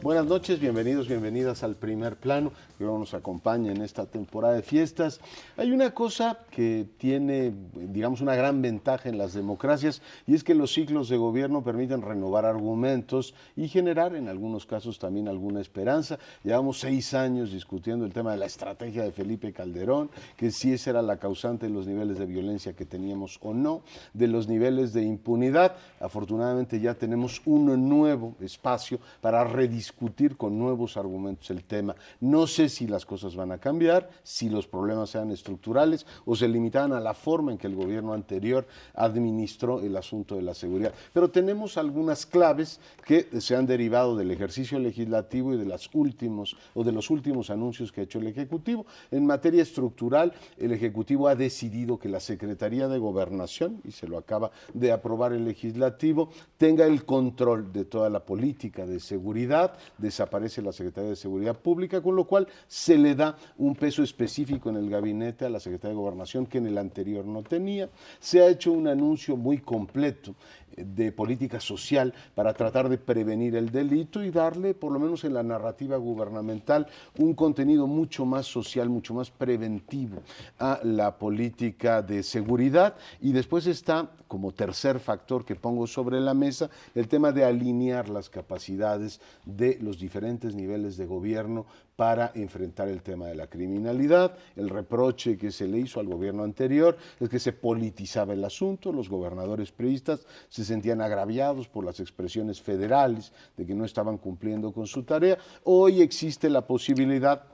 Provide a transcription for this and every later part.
Buenas noches, bienvenidos, bienvenidas al Primer Plano, que nos acompaña en esta temporada de fiestas. Hay una cosa que tiene, digamos, una gran ventaja en las democracias, y es que los ciclos de gobierno permiten renovar argumentos y generar, en algunos casos, también alguna esperanza. Llevamos 6 años discutiendo el tema de la estrategia de Felipe Calderón, que si esa era la causante de los niveles de violencia que teníamos o no, de los niveles de impunidad. Afortunadamente ya tenemos un nuevo espacio para rediscutir con nuevos argumentos el tema. No sé si las cosas van a cambiar, si los problemas sean estructurales o se limitaban a la forma en que el gobierno anterior administró el asunto de la seguridad. Pero tenemos algunas claves que se han derivado del ejercicio legislativo y de los últimos anuncios que ha hecho el Ejecutivo. En materia estructural, el Ejecutivo ha decidido que la Secretaría de Gobernación, y se lo acaba de aprobar el Legislativo, tenga el control de toda la política de seguridad. Desaparece la Secretaría de Seguridad Pública, con lo cual se le da un peso específico en el gabinete a la Secretaría de Gobernación que en el anterior no tenía. Se ha hecho un anuncio muy completo de política social para tratar de prevenir el delito y darle, por lo menos en la narrativa gubernamental, un contenido mucho más social, mucho más preventivo a la política de seguridad. Y después está, como tercer factor que pongo sobre la mesa, el tema de alinear las capacidades de los diferentes niveles de gobierno para enfrentar el tema de la criminalidad. El reproche que se le hizo al gobierno anterior es que se politizaba el asunto, los gobernadores priistas se sentían agraviados por las expresiones federales de que no estaban cumpliendo con su tarea. Hoy existe la posibilidad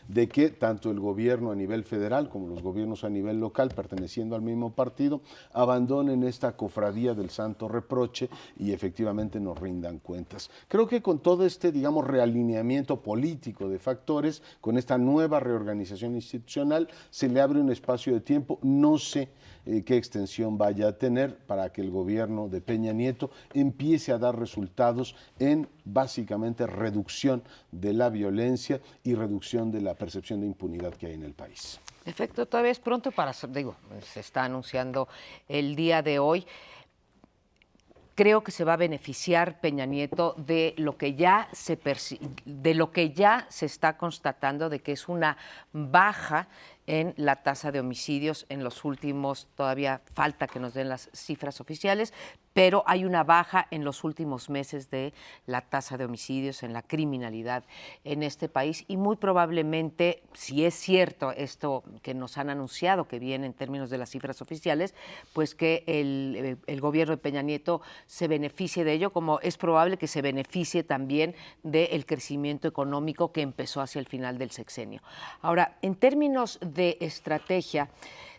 de que tanto el gobierno a nivel federal como los gobiernos a nivel local, perteneciendo al mismo partido, abandonen esta cofradía del santo reproche y efectivamente nos rindan cuentas. Creo que con todo este, digamos, realineamiento político de factores, con esta nueva reorganización institucional, se le abre un espacio de tiempo. No sé qué extensión vaya a tener para que el gobierno de Peña Nieto empiece a dar resultados en básicamente reducción de la violencia y reducción de la percepción de impunidad que hay en el país. En efecto, todavía es pronto para, se está anunciando el día de hoy. Creo que se va a beneficiar Peña Nieto de lo que ya se está constatando, de que es una baja en la tasa de homicidios en los últimos, todavía falta que nos den las cifras oficiales, pero hay una baja en los últimos meses de la tasa de homicidios, en la criminalidad en este país, y muy probablemente, si es cierto esto que nos han anunciado que viene en términos de las cifras oficiales, pues que el gobierno de Peña Nieto se beneficie de ello, como es probable que se beneficie también del crecimiento económico que empezó hacia el final del sexenio. Ahora, en términos de estrategia,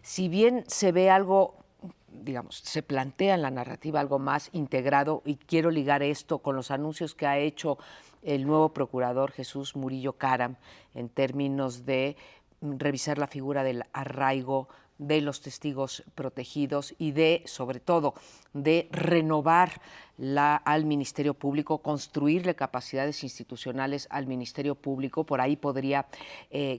si bien se ve algo, digamos, se plantea en la narrativa algo más integrado, y quiero ligar esto con los anuncios que ha hecho el nuevo procurador Jesús Murillo Caram en términos de revisar la figura del arraigo de los testigos protegidos y de, sobre todo, de renovar al Ministerio Público, construirle capacidades institucionales al Ministerio Público. Por ahí podría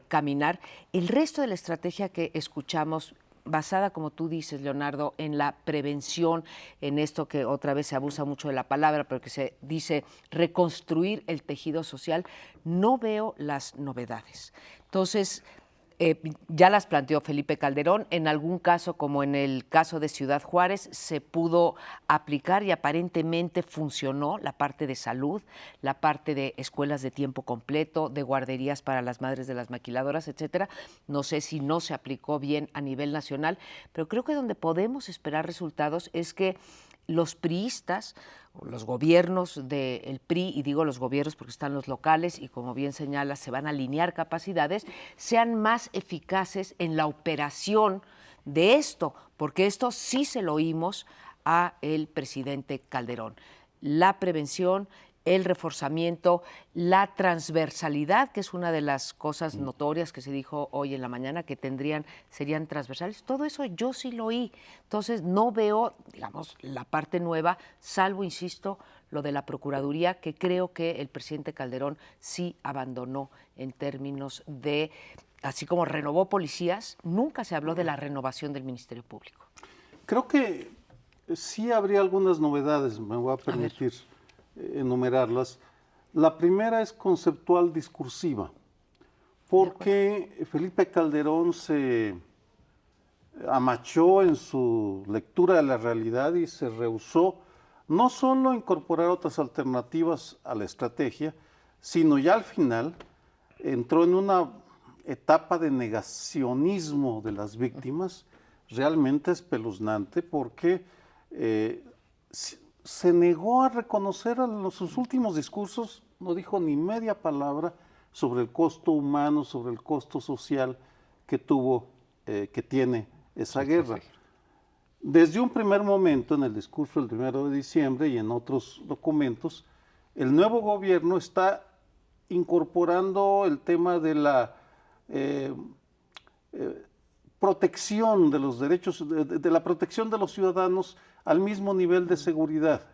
caminar. El resto de la estrategia que escuchamos, basada, como tú dices, Leonardo, en la prevención, en esto que otra vez se abusa mucho de la palabra, pero que se dice reconstruir el tejido social, no veo las novedades. Entonces, ya las planteó Felipe Calderón. En algún caso, como en el caso de Ciudad Juárez, se pudo aplicar y aparentemente funcionó la parte de salud, la parte de escuelas de tiempo completo, de guarderías para las madres de las maquiladoras, etcétera. No sé si no se aplicó bien a nivel nacional, pero creo que donde podemos esperar resultados es que los priistas, los gobiernos del PRI, y digo los gobiernos porque están los locales y, como bien señala, se van a alinear capacidades, sean más eficaces en la operación de esto, porque esto sí se lo oímos a el presidente Calderón. La prevención, el reforzamiento, la transversalidad, que es una de las cosas notorias que se dijo hoy en la mañana, que serían transversales. Todo eso yo sí lo oí. Entonces no veo, digamos, la parte nueva, salvo, insisto, lo de la Procuraduría, que creo que el presidente Calderón sí abandonó en términos de, así como renovó policías, nunca se habló de la renovación del Ministerio Público. Creo que sí habría algunas novedades, me voy a permitir enumerarlas. La primera es conceptual discursiva, porque Felipe Calderón se amachó en su lectura de la realidad y se rehusó no solo a incorporar otras alternativas a la estrategia, sino ya al final entró en una etapa de negacionismo de las víctimas realmente espeluznante, porque se negó a reconocer en sus últimos discursos, no dijo ni media palabra sobre el costo humano, sobre el costo social que tuvo, que tiene esa guerra. Desde un primer momento, en el discurso del 1 de diciembre y en otros documentos, el nuevo gobierno está incorporando el tema de la protección de los derechos, de la protección de los ciudadanos al mismo nivel de seguridad.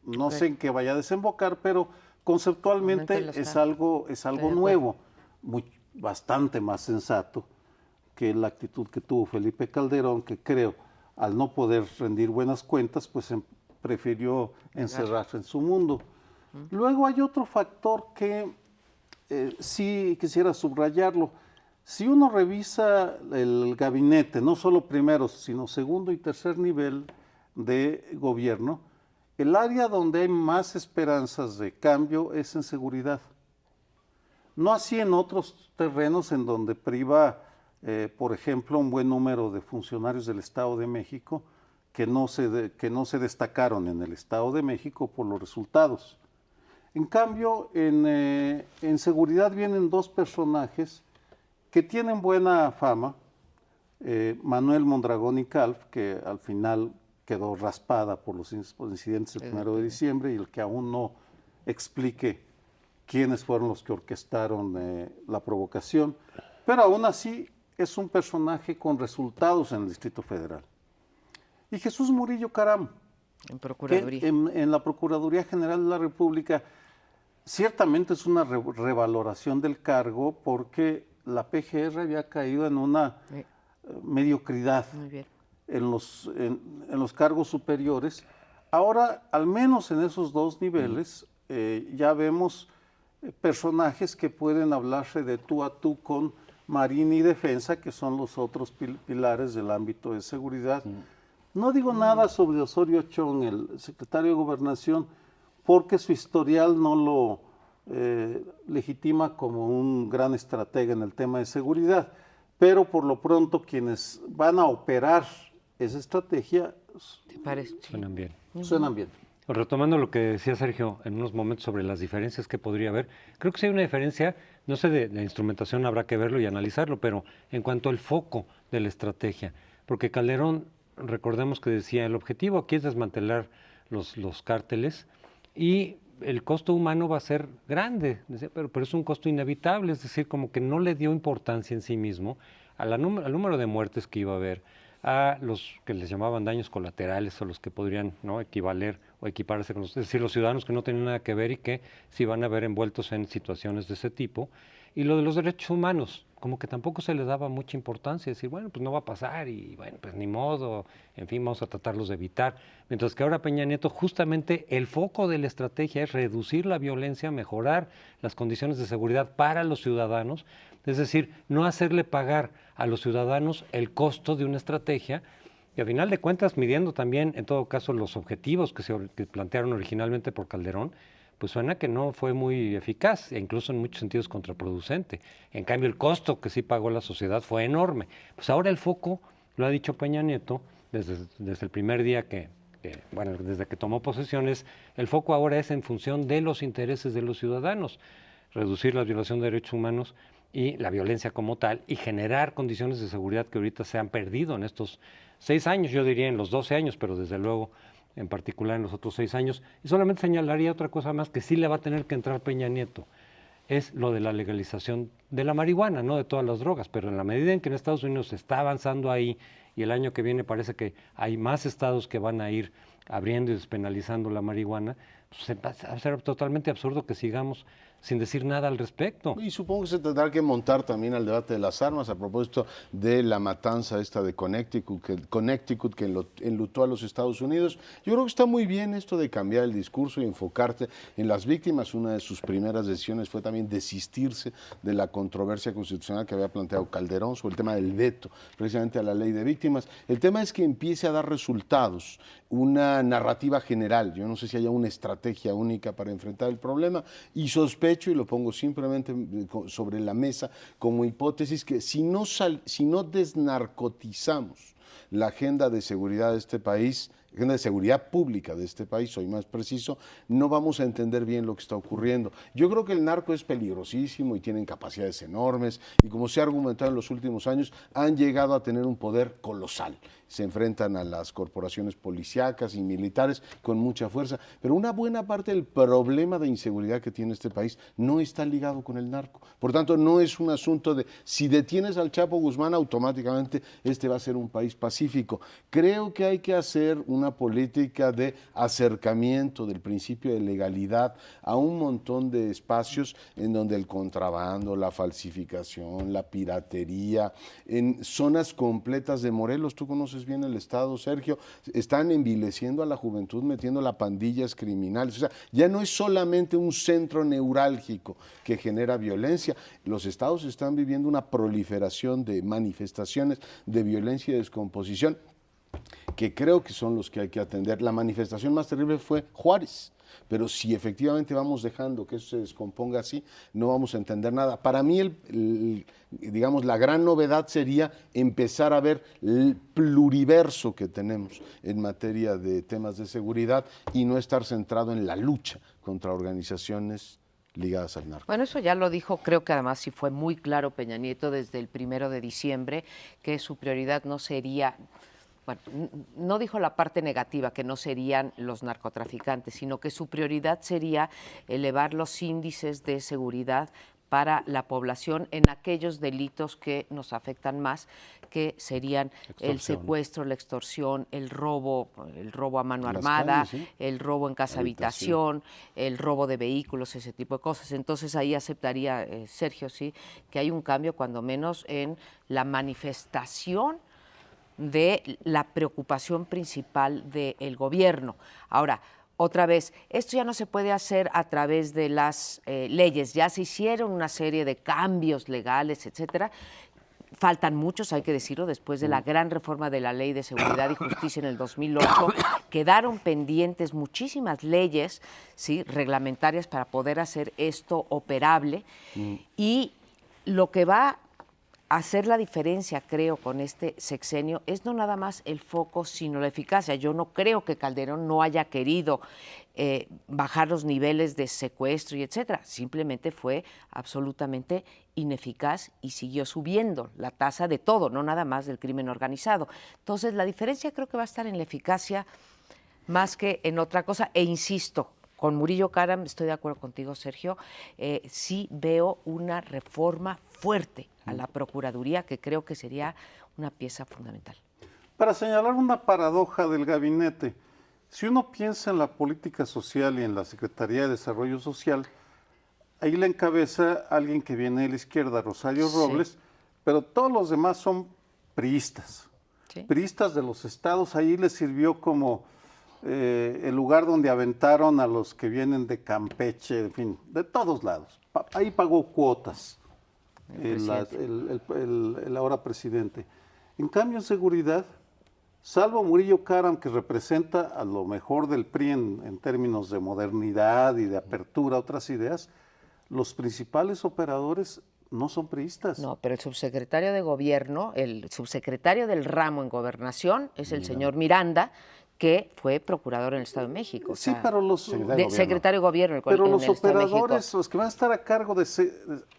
No sé en qué vaya a desembocar, pero conceptualmente es algo nuevo, bastante más sensato que la actitud que tuvo Felipe Calderón, que creo, al no poder rendir buenas cuentas, pues prefirió encerrarse en su mundo. Luego hay otro factor que sí quisiera subrayarlo. Si uno revisa el gabinete, no solo primero, sino segundo y tercer nivel de gobierno, el área donde hay más esperanzas de cambio es en seguridad. No así en otros terrenos en donde priva, por ejemplo, un buen número de funcionarios del Estado de México que no se destacaron en el Estado de México por los resultados. En cambio, en seguridad vienen dos personajes que tienen buena fama, Manuel Mondragón y Calf, que al final quedó raspada por los incidentes del 1 de diciembre, y el que aún no explique quiénes fueron los que orquestaron la provocación, pero aún así es un personaje con resultados en el Distrito Federal. Y Jesús Murillo Caram, en Procuraduría. que en la Procuraduría General de la República, ciertamente es una revaloración del cargo, porque la PGR había caído en una mediocridad en los cargos superiores. Ahora, al menos en esos dos niveles, ya vemos personajes que pueden hablarse de tú a tú con Marina y Defensa, que son los otros pilares del ámbito de seguridad. No digo nada sobre Osorio Chong, el secretario de Gobernación, porque su historial no lo legitima como un gran estratega en el tema de seguridad, pero por lo pronto quienes van a operar esa estrategia suenan bien. Suenan bien. Retomando lo que decía Sergio en unos momentos sobre las diferencias que podría haber, creo que sí hay una diferencia, no sé, de instrumentación habrá que verlo y analizarlo, pero en cuanto al foco de la estrategia, porque Calderón, recordemos que decía, el objetivo aquí es desmantelar los cárteles y el costo humano va a ser grande, decía, pero es un costo inevitable, es decir, como que no le dio importancia en sí mismo al número de muertes que iba a haber, a los que les llamaban daños colaterales o los que podrían, ¿no?, equivaler o equiparse con los, es decir, los ciudadanos que no tenían nada que ver y que sí van a ver envueltos en situaciones de ese tipo. Y lo de los derechos humanos, como que tampoco se le daba mucha importancia, decir, bueno, pues no va a pasar y bueno, pues ni modo, en fin, vamos a tratarlos de evitar. Mientras que ahora Peña Nieto, justamente el foco de la estrategia es reducir la violencia, mejorar las condiciones de seguridad para los ciudadanos, es decir, no hacerle pagar a los ciudadanos el costo de una estrategia y a final de cuentas midiendo también, en todo caso, los objetivos que plantearon originalmente por Calderón, pues suena que no fue muy eficaz e incluso en muchos sentidos contraproducente. En cambio, el costo que sí pagó la sociedad fue enorme. Pues ahora el foco, lo ha dicho Peña Nieto, desde el primer día bueno, desde que tomó posesiones, el foco ahora es en función de los intereses de los ciudadanos, reducir la violación de derechos humanos y la violencia como tal, y generar condiciones de seguridad que ahorita se han perdido en estos 6 años, yo diría en los 12 años, pero desde luego en particular en los otros 6 años. Y solamente señalaría otra cosa más que sí le va a tener que entrar Peña Nieto, es lo de la legalización de la marihuana, no de todas las drogas, pero en la medida en que en Estados Unidos se está avanzando ahí, y el año que viene parece que hay más estados que van a ir abriendo y despenalizando la marihuana, se va a ser totalmente absurdo que sigamos sin decir nada al respecto. Y supongo que se tendrá que montar también al debate de las armas a propósito de la matanza esta de Connecticut que enlutó a los Estados Unidos. Yo creo que está muy bien esto de cambiar el discurso y enfocarte en las víctimas. Una de sus primeras decisiones fue también desistirse de la controversia constitucional que había planteado Calderón sobre el tema del veto precisamente a la ley de víctimas. El tema es que empiece a dar resultados, una narrativa general. Yo no sé si haya una estrategia única para enfrentar el problema y sospecho, y lo pongo simplemente sobre la mesa como hipótesis, que si no desnarcotizamos la agenda de seguridad de este país, agenda de seguridad pública de este país, soy más preciso, no vamos a entender bien lo que está ocurriendo. Yo creo que el narco es peligrosísimo y tienen capacidades enormes y, como se ha argumentado en los últimos años, han llegado a tener un poder colosal. Se enfrentan a las corporaciones policíacas y militares con mucha fuerza, pero una buena parte del problema de inseguridad que tiene este país no está ligado con el narco. Por tanto, no es un asunto de si detienes al Chapo Guzmán, automáticamente este va a ser un país pacífico. Creo que hay que hacer una política de acercamiento del principio de legalidad a un montón de espacios en donde el contrabando, la falsificación, la piratería, en zonas completas de Morelos, tú conoces bien el estado, Sergio, están envileciendo a la juventud, metiéndola a pandillas criminales. O sea, ya no es solamente un centro neurálgico que genera violencia. Los estados están viviendo una proliferación de manifestaciones de violencia y descomposición que creo que son los que hay que atender. La manifestación más terrible fue Juárez, pero si efectivamente vamos dejando que eso se descomponga así, no vamos a entender nada. Para mí, digamos, la gran novedad sería empezar a ver el pluriverso que tenemos en materia de temas de seguridad y no estar centrado en la lucha contra organizaciones ligadas al narco. Bueno, eso ya lo dijo, creo que además sí fue muy claro Peña Nieto desde el 1 de diciembre, que su prioridad no sería... Bueno, no dijo la parte negativa, que no serían los narcotraficantes, sino que su prioridad sería elevar los índices de seguridad para la población en aquellos delitos que nos afectan más, que serían el secuestro, la extorsión, el robo a mano armada, calles, ¿sí? El robo en casa habitación, el robo de vehículos, ese tipo de cosas. Entonces ahí aceptaría, Sergio, sí, que hay un cambio cuando menos en la manifestación de la preocupación principal del gobierno. Ahora, otra vez, esto ya no se puede hacer a través de las leyes, ya se hicieron una serie de cambios legales, etcétera. Faltan muchos, hay que decirlo, después de la gran reforma de la Ley de Seguridad y Justicia en el 2008, quedaron pendientes muchísimas leyes, ¿sí?, reglamentarias para poder hacer esto operable. Y lo que va hacer la diferencia, creo, con este sexenio es no nada más el foco, sino la eficacia. Yo no creo que Calderón no haya querido bajar los niveles de secuestro y etcétera. Simplemente fue absolutamente ineficaz y siguió subiendo la tasa de todo, no nada más del crimen organizado. Entonces, la diferencia creo que va a estar en la eficacia más que en otra cosa. E insisto, con Murillo Karam, estoy de acuerdo contigo, Sergio, sí veo una reforma fuerte a la Procuraduría, que creo que sería una pieza fundamental. Para señalar una paradoja del gabinete, si uno piensa en la política social y en la Secretaría de Desarrollo Social, ahí la encabeza alguien que viene de la izquierda, Rosario Robles, pero todos los demás son priistas. ¿Sí? Priistas de los estados. Ahí les sirvió como el lugar donde aventaron a los que vienen de Campeche, en fin, de todos lados. Ahí pagó cuotas el ahora presidente. En cambio, en seguridad, salvo Murillo Karam, que representa a lo mejor del PRI en términos de modernidad y de apertura a otras ideas, los principales operadores no son priistas. No, pero el subsecretario de Gobierno, el subsecretario del ramo en Gobernación es el señor Miranda, que fue procurador en el Estado de México. O sea, sí, pero los secretario de Gobierno. Pero los operadores, los que van a estar a cargo de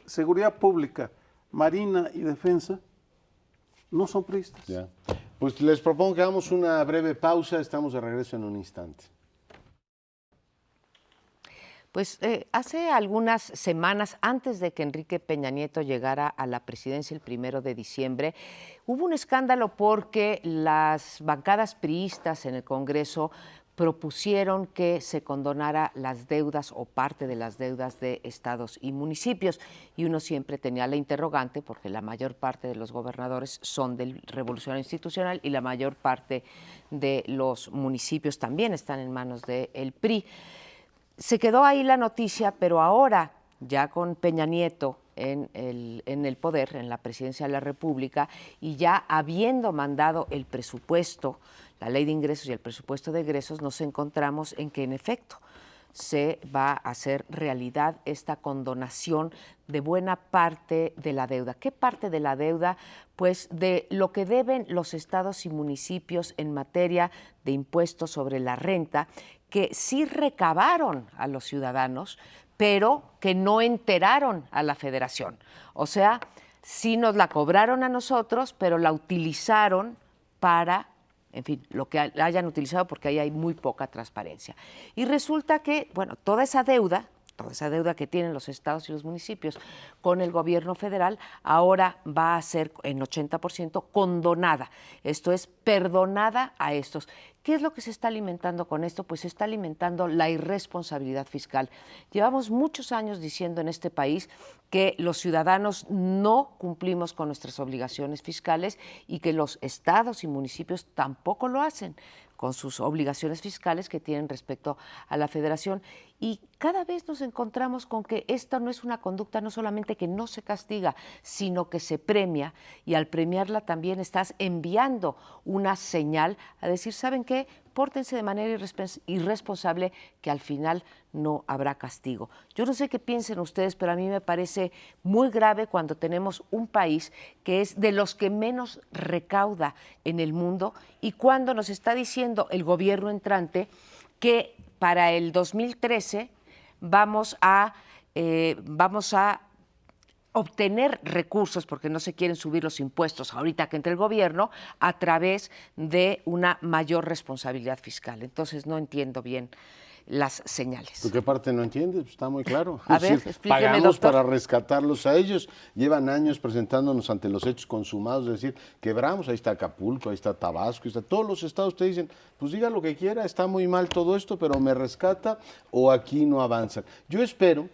seguridad pública, Marina y Defensa, no son priistas. Ya. Pues les propongo que hagamos una breve pausa, estamos de regreso en un instante. Pues hace algunas semanas, antes de que Enrique Peña Nieto llegara a la presidencia el 1 de diciembre, hubo un escándalo porque las bancadas priistas en el Congreso propusieron que se condonara las deudas o parte de las deudas de estados y municipios. Y uno siempre tenía la interrogante, porque la mayor parte de los gobernadores son del Revolucionario Institucional y la mayor parte de los municipios también están en manos del PRI. Se quedó ahí la noticia, pero ahora, ya con Peña Nieto en el poder, en la presidencia de la República, y ya habiendo mandado el presupuesto, la ley de ingresos y el presupuesto de egresos, nos encontramos en que, en efecto, se va a hacer realidad esta condonación de buena parte de la deuda. ¿Qué parte de la deuda? Pues de lo que deben los estados y municipios en materia de impuestos sobre la renta, que sí recabaron a los ciudadanos, pero que no enteraron a la Federación. O sea, sí nos la cobraron a nosotros, pero la utilizaron para, en fin, lo que hayan utilizado, porque ahí hay muy poca transparencia. Y resulta que, bueno, toda esa deuda que tienen los estados y los municipios con el gobierno federal, ahora va a ser en 80% condonada. Esto es, perdonada a estos. ¿Qué es lo que se está alimentando con esto? Pues se está alimentando la irresponsabilidad fiscal. Llevamos muchos años diciendo en este país que los ciudadanos no cumplimos con nuestras obligaciones fiscales y que los estados y municipios tampoco lo hacen con sus obligaciones fiscales que tienen respecto a la Federación. Y cada vez nos encontramos con que esta no es una conducta no solamente que no se castiga, sino que se premia, y al premiarla también estás enviando una señal a decir, ¿saben qué? Pórtense de manera irresponsable, que al final no habrá castigo. Yo no sé qué piensen ustedes, pero a mí me parece muy grave cuando tenemos un país que es de los que menos recauda en el mundo, y cuando nos está diciendo el gobierno entrante que para el 2013 vamos a obtener recursos, porque no se quieren subir los impuestos ahorita que entre el gobierno, a través de una mayor responsabilidad fiscal. Entonces no entiendo bien las señales. ¿Tú qué parte no entiendes? Pues está muy claro. A ver, explíqueme, pagamos doctor. para rescatarlos a ellos. Llevan años presentándonos ante los hechos consumados, es decir, quebramos, ahí está Acapulco, ahí está Tabasco, ahí está, todos los estados te dicen, pues diga lo que quiera, está muy mal todo esto, pero me rescata o aquí no avanzan. Yo espero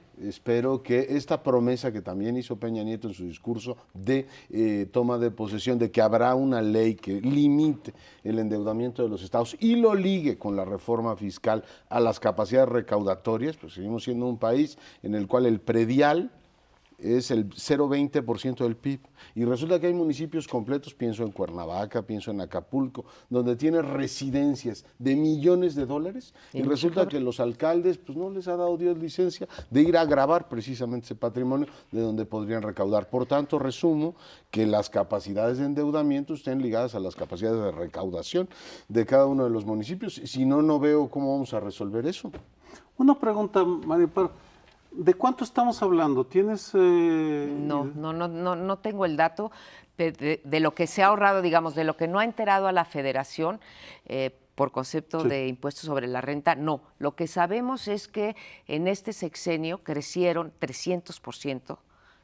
que esta promesa que también hizo Peña Nieto en su discurso de toma de posesión, de que habrá una ley que limite el endeudamiento de los estados y lo ligue con la reforma fiscal a las capacidades recaudatorias, pues seguimos siendo un país en el cual el predial es el 0,20% del PIB. Y resulta que hay municipios completos, pienso en Cuernavaca, pienso en Acapulco, donde tiene residencias de millones de dólares, y resulta que los alcaldes pues no les ha dado Dios licencia de ir a grabar precisamente ese patrimonio de donde podrían recaudar. Por tanto, resumo que las capacidades de endeudamiento estén ligadas a las capacidades de recaudación de cada uno de los municipios. Si no, no veo cómo vamos a resolver eso. Una pregunta, María Amparo. ¿De cuánto estamos hablando? ¿Tienes...? No tengo el dato de lo que se ha ahorrado, digamos, de lo que no ha enterado a la Federación por concepto de impuestos sobre la renta, no. Lo que sabemos es que en este sexenio crecieron 300%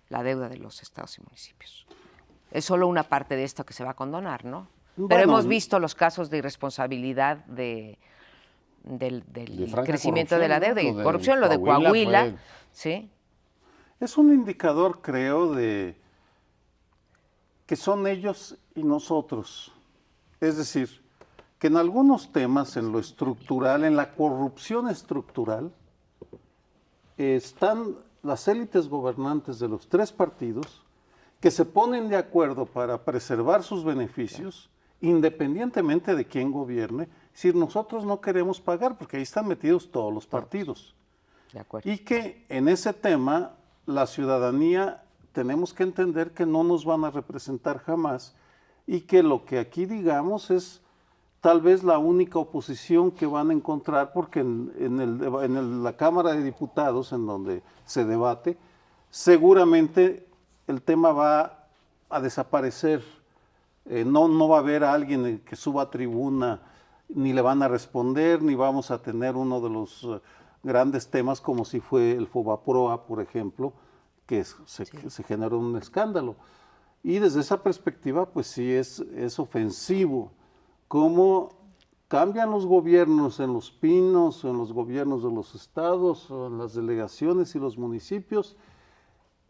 la deuda de los estados y municipios. Es solo una parte de esto que se va a condonar, ¿no? Bueno, pero hemos visto los casos de irresponsabilidad del crecimiento de la deuda y corrupción, lo de Coahuila, ¿sí? Es un indicador, creo, de que son ellos y nosotros. Es decir, que en algunos temas, en lo estructural, en la corrupción estructural, están las élites gobernantes de los tres partidos que se ponen de acuerdo para preservar sus beneficios, independientemente de quién gobierne. Es decir, nosotros no queremos pagar porque ahí están metidos todos los partidos. De acuerdo. Y que en ese tema la ciudadanía tenemos que entender que no nos van a representar jamás y que lo que aquí digamos es tal vez la única oposición que van a encontrar, porque en la Cámara de Diputados, en donde se debate, seguramente el tema va a desaparecer. No va a haber alguien que suba a tribuna, ni le van a responder, ni vamos a tener uno de los grandes temas como si fue el Fobaproa, por ejemplo, que se generó un escándalo. Y desde esa perspectiva, pues sí es ofensivo cómo cambian los gobiernos en Los Pinos, o en los gobiernos de los estados, o en las delegaciones y los municipios,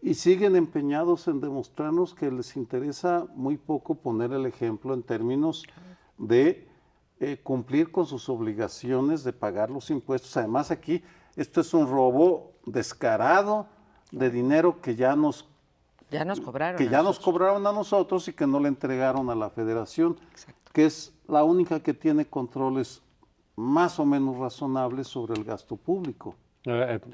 y siguen empeñados en demostrarnos que les interesa muy poco poner el ejemplo en términos de cumplir con sus obligaciones de pagar los impuestos. Además aquí, esto es un robo descarado de dinero que ya nos cobraron a nosotros y que no le entregaron a la Federación. Exacto. Que es la única que tiene controles más o menos razonables sobre el gasto público.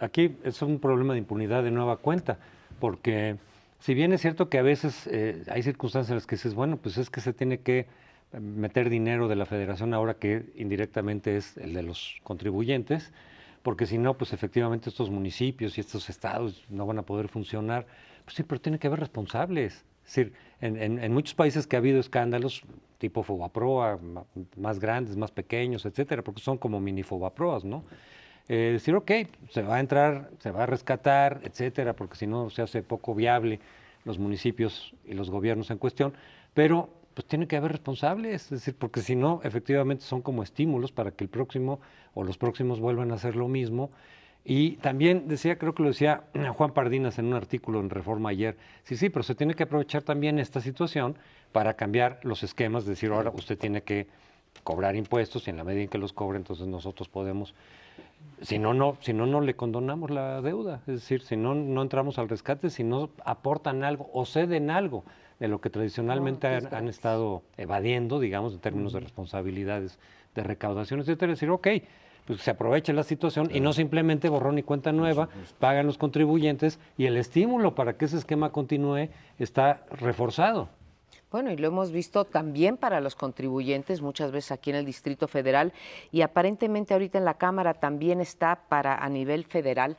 Aquí es un problema de impunidad de nueva cuenta, porque si bien es cierto que a veces hay circunstancias en las que dices, bueno, pues es que se tiene que meter dinero de la Federación ahora que indirectamente es el de los contribuyentes, porque si no, pues efectivamente estos municipios y estos estados no van a poder funcionar. Pues sí, pero tiene que haber responsables. Es decir, en muchos países que ha habido escándalos tipo Fobaproa, más grandes, más pequeños, etcétera, porque son como mini Fobaproas, ¿no? Decir, ok, se va a entrar, se va a rescatar, etcétera, porque si no se hace poco viable los municipios y los gobiernos en cuestión, pero pues tiene que haber responsables, es decir, porque si no, efectivamente son como estímulos para que el próximo o los próximos vuelvan a hacer lo mismo. Y también decía, creo que lo decía Juan Pardinas en un artículo en Reforma ayer, sí, pero se tiene que aprovechar también esta situación para cambiar los esquemas, decir, ahora usted tiene que cobrar impuestos y en la medida en que los cobre, entonces nosotros podemos, si no le condonamos la deuda, es decir, si no entramos al rescate, si no aportan algo o ceden algo de lo que tradicionalmente han estado evadiendo, digamos, en términos de responsabilidades de recaudación, etcétera, es decir, ok, pues se aproveche la situación y no simplemente borrón y cuenta nueva, pagan los contribuyentes y el estímulo para que ese esquema continúe está reforzado. Bueno, y lo hemos visto también para los contribuyentes, muchas veces aquí en el Distrito Federal, y aparentemente ahorita en la Cámara también está a nivel federal,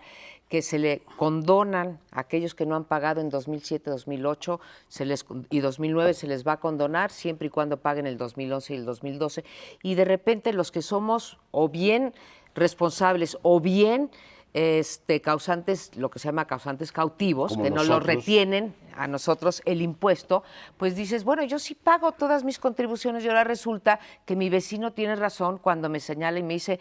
que se le condonan a aquellos que no han pagado en 2007, 2008 y 2009, se les va a condonar siempre y cuando paguen el 2011 y el 2012. Y de repente los que somos o bien responsables o bien causantes, lo que se llama causantes cautivos, como que no lo retienen a nosotros el impuesto, pues dices, bueno, yo sí pago todas mis contribuciones y ahora resulta que mi vecino tiene razón cuando me señala y me dice,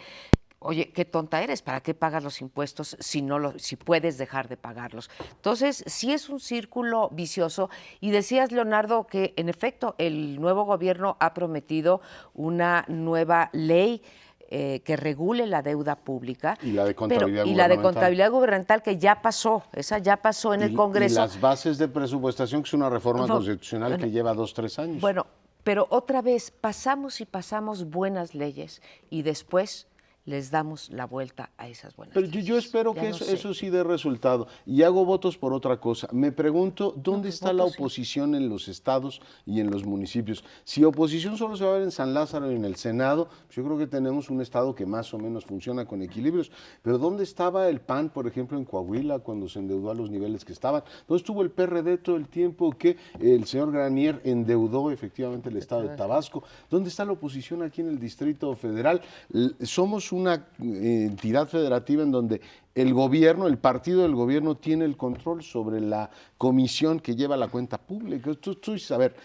oye, qué tonta eres, ¿para qué pagas los impuestos si puedes dejar de pagarlos? Entonces, sí es un círculo vicioso. Y decías, Leonardo, que en efecto el nuevo gobierno ha prometido una nueva ley que regule la deuda pública. Y la de contabilidad gubernamental. Y la de contabilidad gubernamental, que ya pasó, esa ya pasó en el Congreso. Y las bases de presupuestación, que es una reforma constitucional que lleva 2-3 años. Bueno, pero otra vez pasamos buenas leyes y después les damos la vuelta a esas buenas leyes. Pero yo espero que eso sí dé resultado. Y hago votos por otra cosa. Me pregunto, ¿dónde está la oposición en los estados y en los municipios? Si oposición solo se va a ver en San Lázaro y en el Senado, pues yo creo que tenemos un estado que más o menos funciona con equilibrios. Pero ¿dónde estaba el PAN, por ejemplo, en Coahuila, cuando se endeudó a los niveles que estaban? ¿Dónde estuvo el PRD todo el tiempo que el señor Granier endeudó efectivamente el estado de Tabasco? ¿Dónde está la oposición aquí en el Distrito Federal? Somos una entidad federativa en donde el gobierno, el partido del gobierno tiene el control sobre la comisión que lleva la cuenta pública. Tú dices, a ver,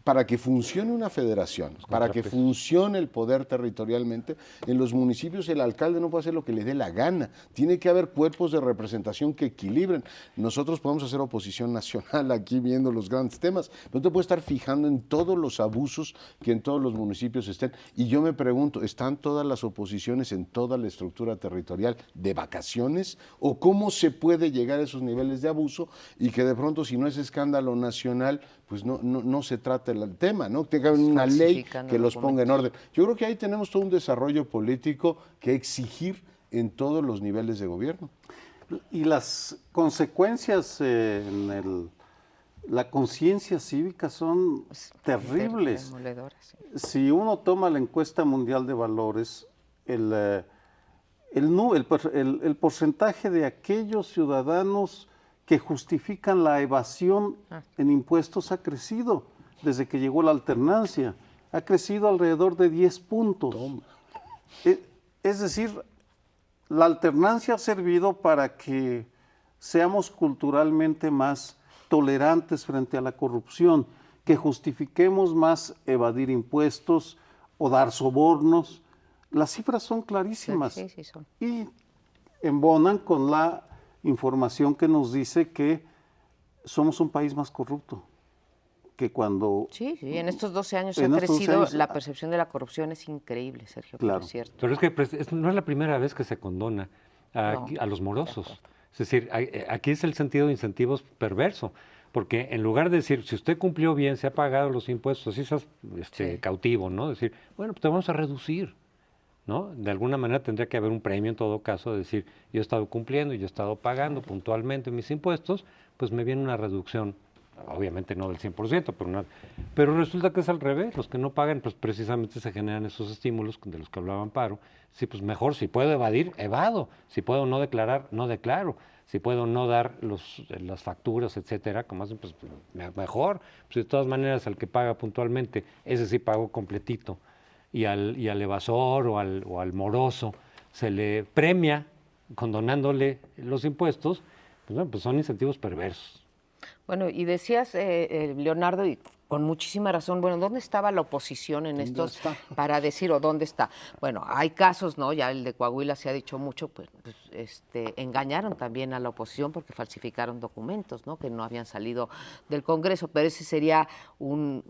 para que funcione una federación, para que funcione el poder territorialmente, en los municipios el alcalde no puede hacer lo que le dé la gana. Tiene que haber cuerpos de representación que equilibren. Nosotros podemos hacer oposición nacional aquí viendo los grandes temas, pero no te puedes estar fijando en todos los abusos que en todos los municipios estén. Y yo me pregunto, ¿están todas las oposiciones en toda la estructura territorial de vacaciones? ¿O cómo se puede llegar a esos niveles de abuso y que de pronto, si no es escándalo nacional, pues no se trata el tema, ¿no? Tenga una ley que los ponga en orden. Yo creo que ahí tenemos todo un desarrollo político que exigir en todos los niveles de gobierno. Y las consecuencias en la conciencia cívica son terribles. Si uno toma la encuesta mundial de valores, el porcentaje de aquellos ciudadanos que justifican la evasión en impuestos ha crecido desde que llegó la alternancia. Ha crecido alrededor de 10 puntos. Es decir, la alternancia ha servido para que seamos culturalmente más tolerantes frente a la corrupción, que justifiquemos más evadir impuestos o dar sobornos. Las cifras son clarísimas Sí, son. y embonan con la información que nos dice que somos un país más corrupto que cuando... Sí, en estos 12 años en ha estos 12 crecido, años, la percepción de la corrupción es increíble, Sergio, pero Claro. es cierto. Pero es que no es la primera vez que se condona a los de morosos. acuerdo. Es decir, aquí es el sentido de incentivos perverso, porque en lugar de decir, si usted cumplió bien, se ha pagado los impuestos, así estás Sí. cautivo, ¿no? Decir, bueno, pues te vamos a reducir, ¿no? De alguna manera tendría que haber un premio en todo caso, de decir, yo he estado cumpliendo, yo he estado pagando puntualmente mis impuestos, pues me viene una reducción. Obviamente no del 100%, pero resulta que es al revés. Los que no pagan, pues precisamente se generan esos estímulos de los que hablaba Amparo. Sí, pues mejor, si puedo evadir, evado. Si puedo no declarar, no declaro. Si puedo no dar las facturas, etcétera, como hacen, pues mejor. Pues de todas maneras, al que paga puntualmente, ese sí pagó completito. Y al evasor o al moroso se le premia condonándole los impuestos, pues, bueno, pues son incentivos perversos. Bueno, y decías, Leonardo, y con muchísima razón, bueno, ¿dónde estaba la oposición en estos para decir, o dónde está? Bueno, hay casos, ¿no? Ya el de Coahuila se ha dicho mucho, pues engañaron también a la oposición porque falsificaron documentos, ¿no? Que no habían salido del Congreso, pero ese sería un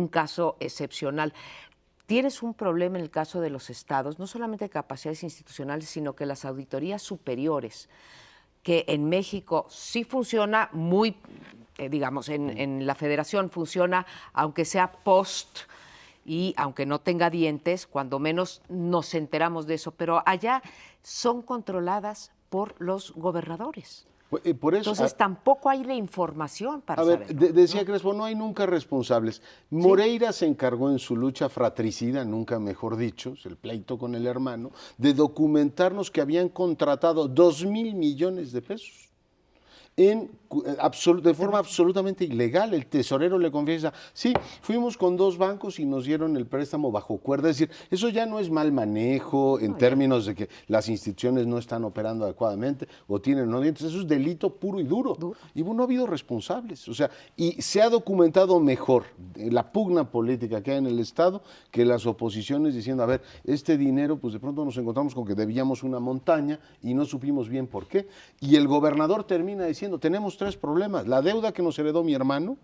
caso excepcional. Tienes un problema en el caso de los estados, no solamente de capacidades institucionales, sino que las auditorías superiores, que en México sí funciona muy, digamos, en la federación funciona, aunque sea post y aunque no tenga dientes, cuando menos nos enteramos de eso, pero allá son controladas por los gobernadores. Por eso, Entonces tampoco hay la información para saber. Decía Crespo, no hay nunca responsables. Moreira se encargó en su lucha fratricida, nunca mejor dicho, es el pleito con el hermano, de documentarnos que habían contratado 2,000 millones de pesos de forma absolutamente ilegal. El tesorero le confiesa, sí, fuimos con 2 bancos y nos dieron el préstamo bajo cuerda. Es decir, eso ya no es mal manejo en términos de que las instituciones no están operando adecuadamente o tienen no dientes. Eso es delito puro y duro. Y no ha habido responsables. O sea, y se ha documentado mejor la pugna política que hay en el Estado que las oposiciones diciendo, a ver, este dinero, pues de pronto nos encontramos con que debíamos una montaña y no supimos bien por qué. Y el gobernador termina diciendo, tenemos 3 problemas: la deuda que nos heredó mi hermano,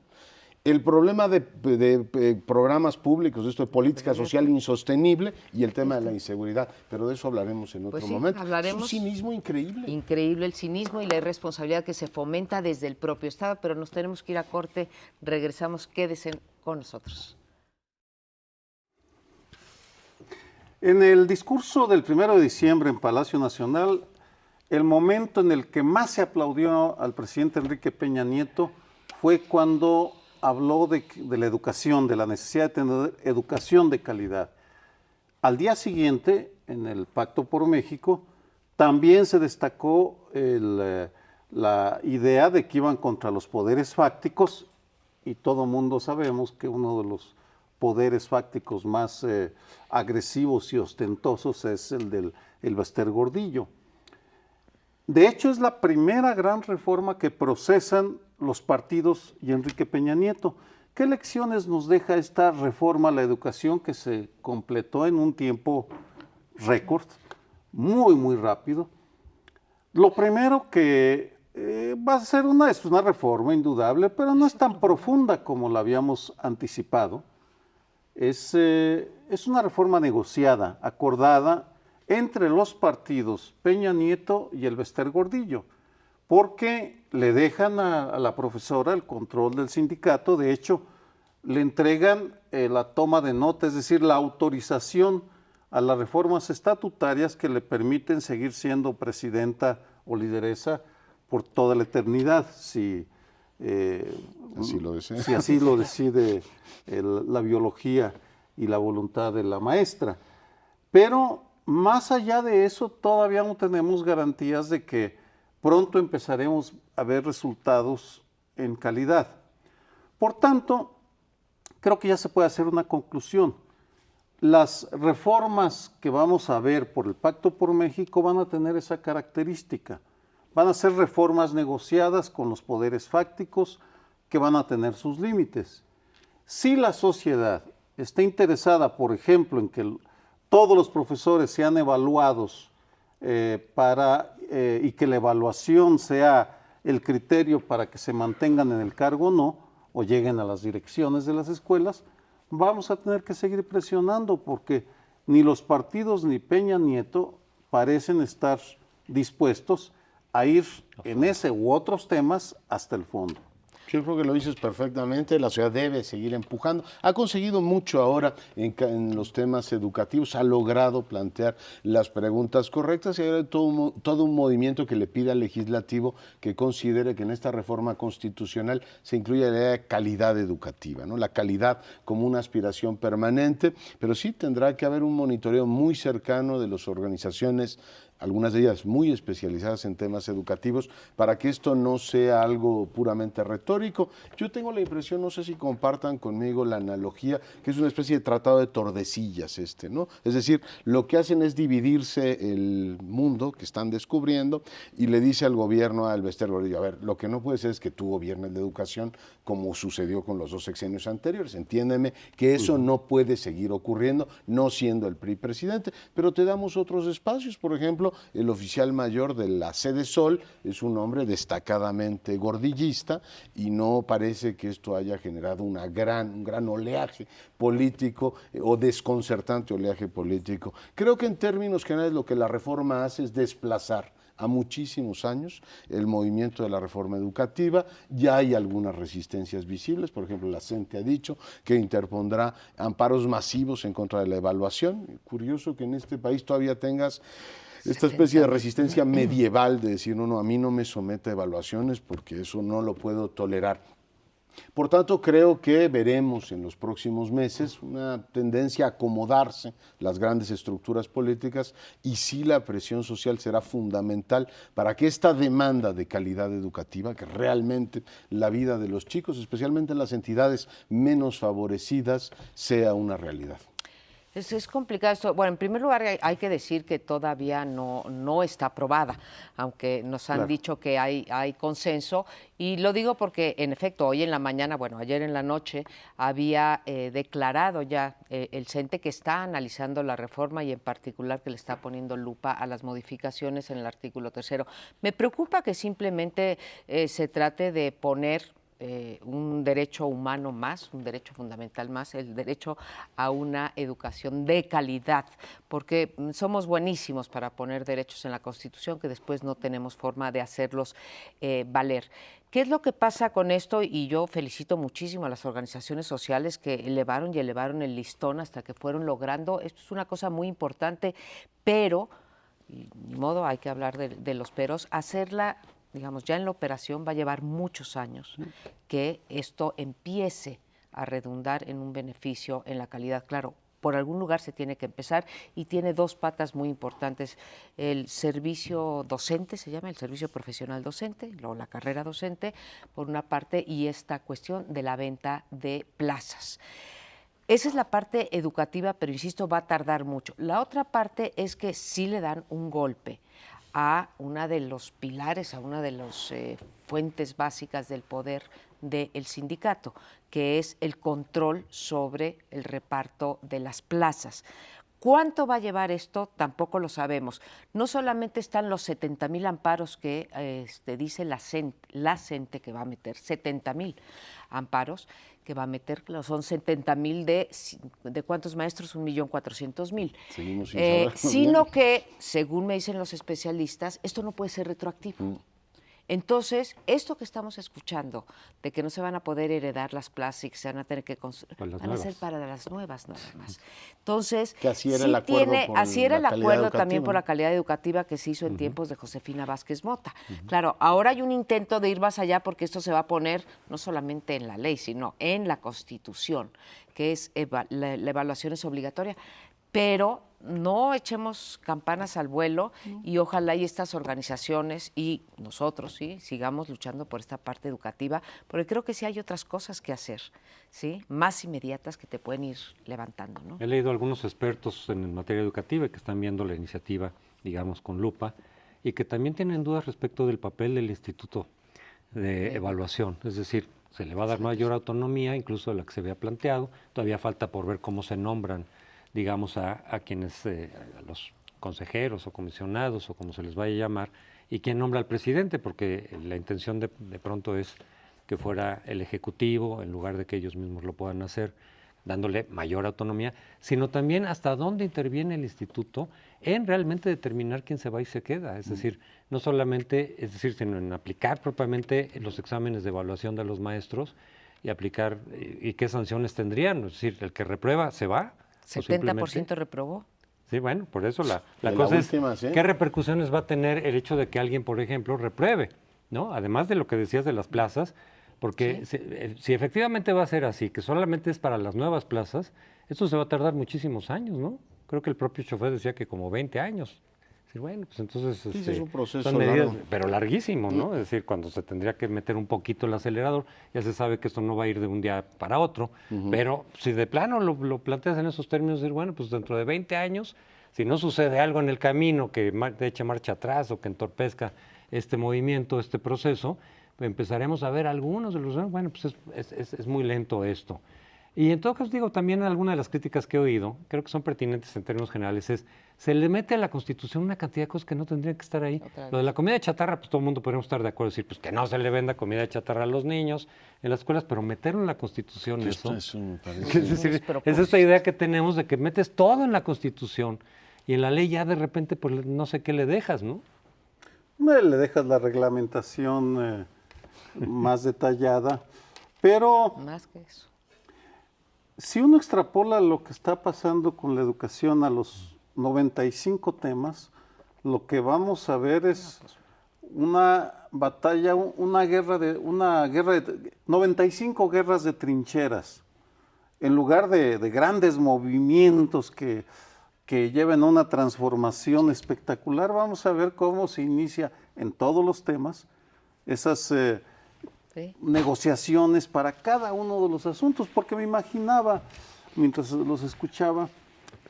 el problema de programas públicos, esto de política social insostenible y el tema de la inseguridad. Pero de eso hablaremos en otro momento. Hablaremos. Es un cinismo increíble. Increíble el cinismo y la irresponsabilidad que se fomenta desde el propio Estado, pero nos tenemos que ir a corte. Regresamos, quédense con nosotros. En el discurso del 1 de diciembre en Palacio Nacional, el momento en el que más se aplaudió al presidente Enrique Peña Nieto fue cuando habló de la educación, de la necesidad de tener educación de calidad. Al día siguiente, en el Pacto por México, también se destacó la idea de que iban contra los poderes fácticos, y todo mundo sabemos que uno de los poderes fácticos más agresivos y ostentosos es el del Bester Gordillo. De hecho, es la primera gran reforma que procesan los partidos y Enrique Peña Nieto. ¿Qué lecciones nos deja esta reforma a la educación que se completó en un tiempo récord, muy, muy rápido? Lo primero que va a ser es una reforma indudable, pero no es tan profunda como la habíamos anticipado. Es una reforma negociada, acordada entre los partidos Peña Nieto y el Bester Gordillo, porque le dejan a la profesora el control del sindicato. De hecho, le entregan la toma de nota, es decir, la autorización a las reformas estatutarias que le permiten seguir siendo presidenta o lideresa por toda la eternidad, si así lo desea. Si así lo decide la biología y la voluntad de la maestra. Pero más allá de eso, todavía no tenemos garantías de que pronto empezaremos a ver resultados en calidad. Por tanto, creo que ya se puede hacer una conclusión. Las reformas que vamos a ver por el Pacto por México van a tener esa característica. Van a ser reformas negociadas con los poderes fácticos que van a tener sus límites. Si la sociedad esté interesada, por ejemplo, en que todos los profesores sean evaluados y que la evaluación sea el criterio para que se mantengan en el cargo o no, o lleguen a las direcciones de las escuelas, vamos a tener que seguir presionando porque ni los partidos ni Peña Nieto parecen estar dispuestos a ir en ese u otros temas hasta el fondo. Yo creo que lo dices perfectamente, la ciudad debe seguir empujando. Ha conseguido mucho ahora en los temas educativos, ha logrado plantear las preguntas correctas y hay todo un movimiento que le pide al legislativo que considere que en esta reforma constitucional se incluya la idea de calidad educativa, ¿no? La calidad como una aspiración permanente, pero sí tendrá que haber un monitoreo muy cercano de las organizaciones, algunas de ellas muy especializadas en temas educativos, para que esto no sea algo puramente retórico. Yo tengo la impresión, no sé si compartan conmigo la analogía, que es una especie de tratado de Tordesillas ¿no? Es decir, lo que hacen es dividirse el mundo que están descubriendo y le dice al gobierno, a Alvester Gordillo, a ver, lo que no puede ser es que tú gobiernes la educación como sucedió con los 2 sexenios anteriores. Entiéndeme que eso no puede seguir ocurriendo, no siendo el PRI presidente, pero te damos otros espacios, por ejemplo, el oficial mayor de la Sede Sol es un hombre destacadamente gordillista y no parece que esto haya generado un gran oleaje político o desconcertante oleaje político. Creo que en términos generales lo que la reforma hace es desplazar a muchísimos años el movimiento de la reforma educativa. Ya hay algunas resistencias visibles, por ejemplo la CENTE ha dicho que interpondrá amparos masivos en contra de la evaluación. Curioso que en este país todavía tengas esta especie de resistencia medieval de decir, no, a mí no me someta a evaluaciones porque eso no lo puedo tolerar. Por tanto, creo que veremos en los próximos meses una tendencia a acomodarse las grandes estructuras políticas y sí la presión social será fundamental para que esta demanda de calidad educativa, que realmente la vida de los chicos, especialmente en las entidades menos favorecidas, sea una realidad. Es complicado esto. Bueno, en primer lugar hay que decir que todavía no está aprobada, aunque nos han dicho que hay consenso. Y lo digo porque, en efecto, hoy en la mañana, bueno, ayer en la noche, había declarado ya el CENTE que está analizando la reforma y en particular que le está poniendo lupa a las modificaciones en el artículo 3º. Me preocupa que simplemente se trate de poner un derecho humano más, un derecho fundamental más, el derecho a una educación de calidad, porque somos buenísimos para poner derechos en la Constitución que después no tenemos forma de hacerlos valer. ¿Qué es lo que pasa con esto? Y yo felicito muchísimo a las organizaciones sociales que elevaron el listón hasta que fueron logrando. Esto es una cosa muy importante, pero, y ni modo, hay que hablar de los peros, hacerla, digamos, ya en la operación va a llevar muchos años que esto empiece a redundar en un beneficio en la calidad. Claro, por algún lugar se tiene que empezar y tiene 2 patas muy importantes. El servicio docente, se llama el servicio profesional docente, luego la carrera docente, por una parte, y esta cuestión de la venta de plazas. Esa es la parte educativa, pero insisto, va a tardar mucho. La otra parte es que sí le dan un golpe a una de los pilares, a una de las fuentes básicas del poder del sindicato, que es el control sobre el reparto de las plazas. ¿Cuánto va a llevar esto? Tampoco lo sabemos. No solamente están los 70,000 amparos que dice la CENTE que va a meter, 70,000 amparos que va a meter, son 70,000 ¿de cuántos maestros? 1,400,000. Seguimos sin saberlo sino bien. que, según me dicen los especialistas, esto no puede ser retroactivo. Entonces, esto que estamos escuchando, de que no se van a poder heredar las plazas y que se van a tener que van a ser para las nuevas nada más. Entonces, que así era el acuerdo por así era el la calidad acuerdo educativa, también por ¿no? la calidad educativa que se hizo en tiempos de Josefina Vázquez Mota. Claro, ahora hay un intento de ir más allá porque esto se va a poner no solamente en la ley, sino en la Constitución, que es la evaluación es obligatoria. Pero no echemos campanas al vuelo y ojalá y estas organizaciones y nosotros sí sigamos luchando por esta parte educativa, porque creo que sí hay otras cosas que hacer, ¿sí? Más inmediatas que te pueden ir levantando, ¿no? He leído a algunos expertos en materia educativa que están viendo la iniciativa, digamos, con lupa, y que también tienen dudas respecto del papel del Instituto de Evaluación. Es decir, se le va a dar mayor autonomía, incluso de la que se había planteado. Todavía falta por ver cómo se nombran, digamos, a quienes, a los consejeros o comisionados o como se les vaya a llamar, y quién nombra al presidente, porque la intención de pronto es que fuera el Ejecutivo, en lugar de que ellos mismos lo puedan hacer, dándole mayor autonomía, sino también hasta dónde interviene el instituto en realmente determinar quién se va y se queda. Es decir, no solamente, sino en aplicar propiamente los exámenes de evaluación de los maestros y aplicar, y qué sanciones tendrían. Es decir, el que reprueba se va. 70% reprobó. Sí, bueno, por eso la cosa es, ¿sí? ¿Qué repercusiones va a tener el hecho de que alguien, por ejemplo, repruebe? ¿No? Además de lo que decías de las plazas, porque si efectivamente va a ser así, que solamente es para las nuevas plazas, esto se va a tardar muchísimos años, ¿no? Creo que el propio chofer decía que como 20 años. Sí, bueno, pues entonces es un proceso son medidas, largo, pero larguísimo, ¿no? Es decir, cuando se tendría que meter un poquito el acelerador, ya se sabe que esto no va a ir de un día para otro, pero si de plano lo planteas en esos términos, decir, bueno, pues dentro de 20 años, si no sucede algo en el camino que eche marcha atrás o que entorpezca este movimiento, este proceso, empezaremos a ver algunos de los, bueno, pues es muy lento esto. Y en todo caso, digo, también algunas de las críticas que he oído, creo que son pertinentes en términos generales, es, se le mete a la Constitución una cantidad de cosas que no tendrían que estar ahí. Lo de la comida chatarra, pues todo el mundo podríamos estar de acuerdo, decir, pues que no se le venda comida chatarra a los niños en las escuelas, pero meterlo en la Constitución eso. Es decir, es esta idea que tenemos de que metes todo en la Constitución y en la ley ya de repente, pues no sé qué le dejas, ¿no? Le dejas la reglamentación más detallada, pero más que eso. Si uno extrapola lo que está pasando con la educación a los 95 temas, lo que vamos a ver es una batalla, una guerra de 95 guerras de trincheras, en lugar de grandes movimientos que lleven a una transformación espectacular. Vamos a ver cómo se inicia en todos los temas esas negociaciones para cada uno de los asuntos, porque me imaginaba, mientras los escuchaba,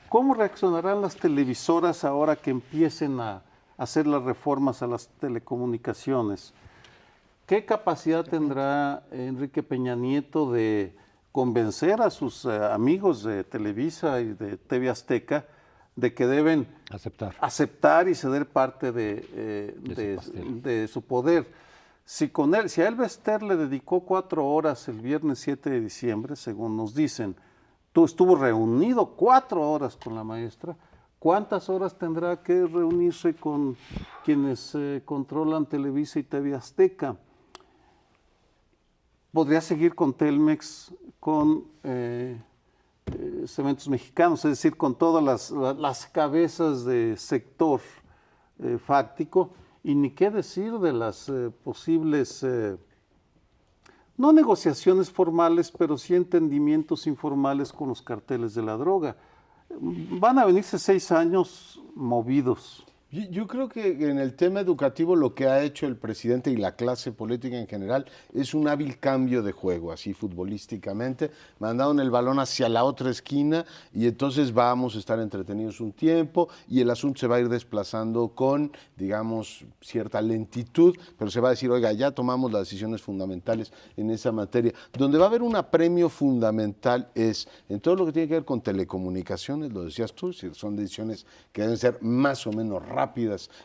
cómo reaccionarán las televisoras ahora que empiecen a hacer las reformas a las telecomunicaciones. ¿Qué capacidad tendrá Enrique Peña Nieto de convencer a sus amigos de Televisa y de TV Azteca de que deben aceptar y ceder parte de su poder? Si a Elba Ester le dedicó 4 horas el viernes 7 de diciembre, según nos dicen, estuvo reunido 4 horas con la maestra, ¿cuántas horas tendrá que reunirse con quienes controlan Televisa y TV Azteca? Podría seguir con Telmex, con Cementos Mexicanos, es decir, con todas las cabezas de sector fáctico. Y ni qué decir de las posibles, no negociaciones formales, pero sí entendimientos informales con los carteles de la droga. Van a venirse 6 años movidos. Yo creo que en el tema educativo lo que ha hecho el presidente y la clase política en general es un hábil cambio de juego, así futbolísticamente. Mandaron el balón hacia la otra esquina y entonces vamos a estar entretenidos un tiempo y el asunto se va a ir desplazando con, digamos, cierta lentitud, pero se va a decir, oiga, ya tomamos las decisiones fundamentales en esa materia. Donde va a haber un apremio fundamental es en todo lo que tiene que ver con telecomunicaciones, lo decías tú, son decisiones que deben ser más o menos rápidas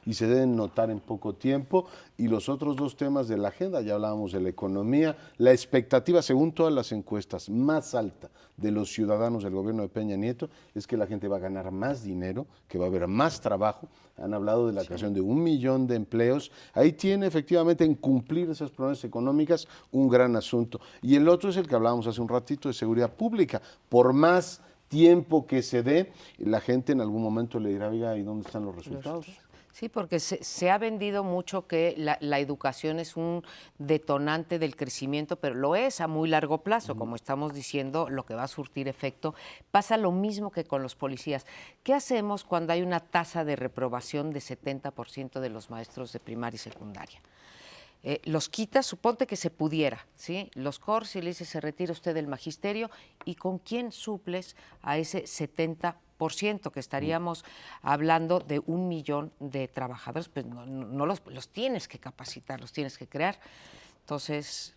y se deben notar en poco tiempo. Y los otros 2 temas de la agenda, ya hablábamos de la economía, la expectativa, según todas las encuestas, más alta de los ciudadanos del gobierno de Peña Nieto es que la gente va a ganar más dinero, que va a haber más trabajo. Han hablado de la creación de 1 millón de empleos. Ahí tiene efectivamente en cumplir esas promesas económicas un gran asunto. Y el otro es el que hablábamos hace un ratito de seguridad pública. Por más tiempo que se dé, la gente en algún momento le dirá, oiga, ¿y dónde están los resultados? Sí, porque se ha vendido mucho que la educación es un detonante del crecimiento, pero lo es a muy largo plazo, como estamos diciendo, lo que va a surtir efecto. Pasa lo mismo que con los policías. ¿Qué hacemos cuando hay una tasa de reprobación de 70% de los maestros de primaria y secundaria? Los quitas, suponte que se pudiera, ¿sí? Los corres y le dices, se retira usted del magisterio, ¿y con quién suples a ese 70%? Que estaríamos hablando de 1 millón de trabajadores, pues no los tienes que capacitar, los tienes que crear. Entonces,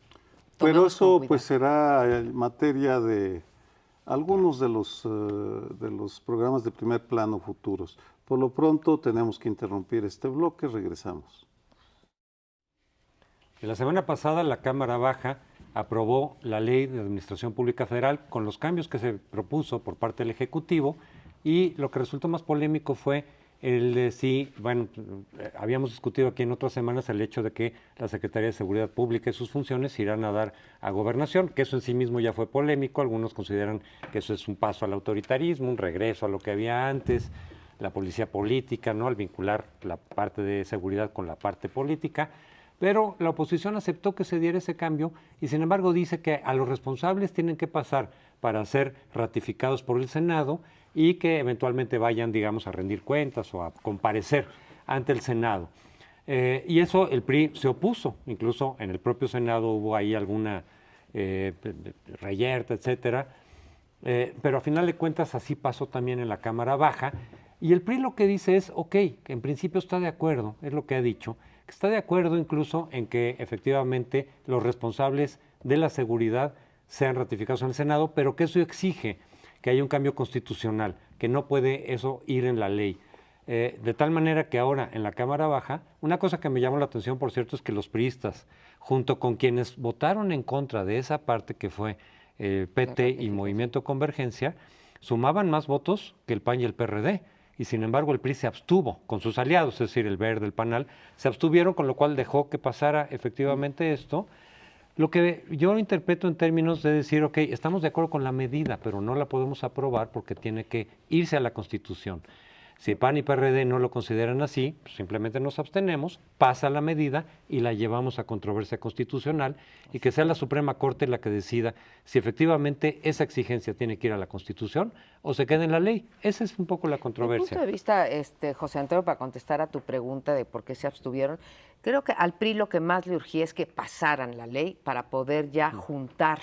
Pero eso pues será materia de algunos de los programas de primer plano futuros. Por lo pronto tenemos que interrumpir este bloque, regresamos. La semana pasada la Cámara Baja aprobó la Ley de Administración Pública Federal con los cambios que se propuso por parte del Ejecutivo, y lo que resultó más polémico fue el de si, bueno, habíamos discutido aquí en otras semanas el hecho de que la Secretaría de Seguridad Pública y sus funciones se irán a dar a Gobernación, que eso en sí mismo ya fue polémico. Algunos consideran que eso es un paso al autoritarismo, un regreso a lo que había antes, la policía política, ¿no?, al vincular la parte de seguridad con la parte política. Pero la oposición aceptó que se diera ese cambio y, sin embargo, dice que a los responsables tienen que pasar para ser ratificados por el Senado y que eventualmente vayan, digamos, a rendir cuentas o a comparecer ante el Senado. Y eso el PRI se opuso, incluso en el propio Senado hubo ahí alguna reyerta, etcétera. Pero a final de cuentas así pasó también en la Cámara Baja. Y el PRI lo que dice es, ok, que en principio está de acuerdo, es lo que ha dicho, que está de acuerdo incluso en que efectivamente los responsables de la seguridad sean ratificados en el Senado, pero que eso exige que haya un cambio constitucional, que no puede eso ir en la ley. De tal manera que ahora en la Cámara Baja, una cosa que me llamó la atención, por cierto, es que los priistas, junto con quienes votaron en contra de esa parte que fue PT y Movimiento Convergencia, sumaban más votos que el PAN y el PRD. Y sin embargo el PRI se abstuvo con sus aliados, es decir, el Verde, el PANAL, se abstuvieron, con lo cual dejó que pasara efectivamente esto. Lo que yo interpreto en términos de decir, ok, estamos de acuerdo con la medida, pero no la podemos aprobar porque tiene que irse a la Constitución. Si PAN y PRD no lo consideran así, pues simplemente nos abstenemos, pasa la medida y la llevamos a controversia constitucional, y que sea la Suprema Corte la que decida si efectivamente esa exigencia tiene que ir a la Constitución o se queda en la ley. Esa es un poco la controversia. Desde mi punto de vista, José Antonio, para contestar a tu pregunta de por qué se abstuvieron, creo que al PRI lo que más le urgía es que pasaran la ley para poder ya juntar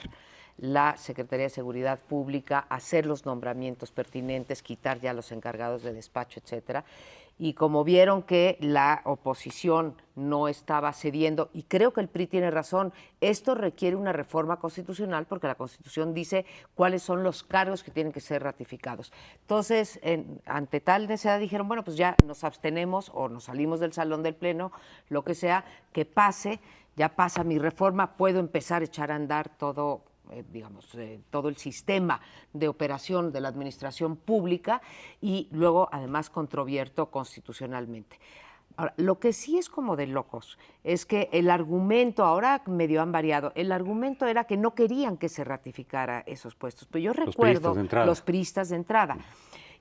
la Secretaría de Seguridad Pública, hacer los nombramientos pertinentes, quitar ya los encargados de despacho, etcétera. Y como vieron que la oposición no estaba cediendo, y creo que el PRI tiene razón, esto requiere una reforma constitucional porque la Constitución dice cuáles son los cargos que tienen que ser ratificados. Entonces, ante tal necesidad dijeron, bueno, pues ya nos abstenemos o nos salimos del salón del Pleno, lo que sea, que pase, ya pasa mi reforma, puedo empezar a echar a andar todo todo el sistema de operación de la administración pública y luego además controvierto constitucionalmente. Ahora, lo que sí es como de locos es que el argumento, ahora medio han variado, el argumento era que no querían que se ratificara esos puestos, pero yo recuerdo los priistas de entrada.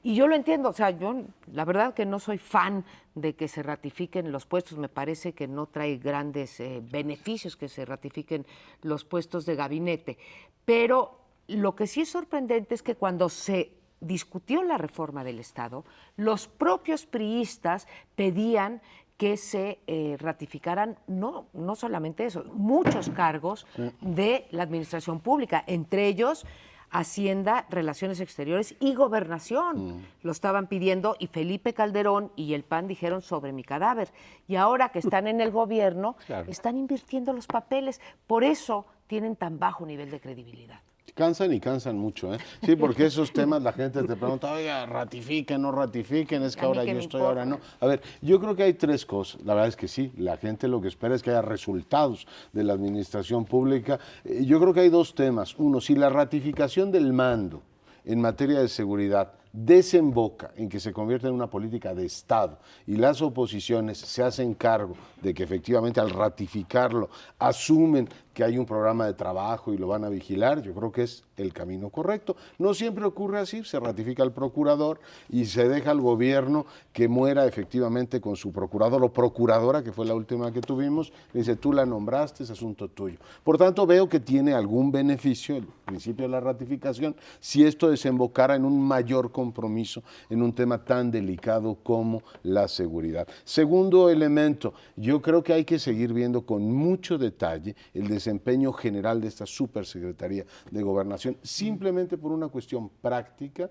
Y yo lo entiendo, o sea, yo la verdad que no soy fan de que se ratifiquen los puestos, me parece que no trae grandes beneficios que se ratifiquen los puestos de gabinete, pero lo que sí es sorprendente es que cuando se discutió la reforma del Estado, los propios priistas pedían que se ratificaran, no solamente eso, muchos cargos de la administración pública, entre ellos Hacienda, Relaciones Exteriores y Gobernación. Lo estaban pidiendo y Felipe Calderón y el PAN dijeron sobre mi cadáver. Y ahora que están en el gobierno, están invirtiendo los papeles. Por eso tienen tan bajo nivel de credibilidad. Cansan y cansan mucho, ¿eh? Sí, porque esos temas la gente te pregunta, oiga, ratifiquen, no ratifiquen, es que ahora yo estoy, ahora no. A ver, yo creo que hay tres cosas. La verdad es que sí, la gente lo que espera es que haya resultados de la administración pública. Yo creo que hay dos temas. Uno, si la ratificación del mando en materia de seguridad desemboca en que se convierta en una política de Estado y las oposiciones se hacen cargo de que efectivamente al ratificarlo asumen que hay un programa de trabajo y lo van a vigilar, yo creo que es el camino correcto. No siempre ocurre así, se ratifica al procurador y se deja al gobierno que muera efectivamente con su procurador o procuradora, que fue la última que tuvimos, dice, tú la nombraste, es asunto tuyo. Por tanto, veo que tiene algún beneficio el principio de la ratificación si esto desembocara en un mayor compromiso en un tema tan delicado como la seguridad. Segundo elemento, yo creo que hay que seguir viendo con mucho detalle el desempeño desempeño general de esta supersecretaría de Gobernación, simplemente por una cuestión práctica.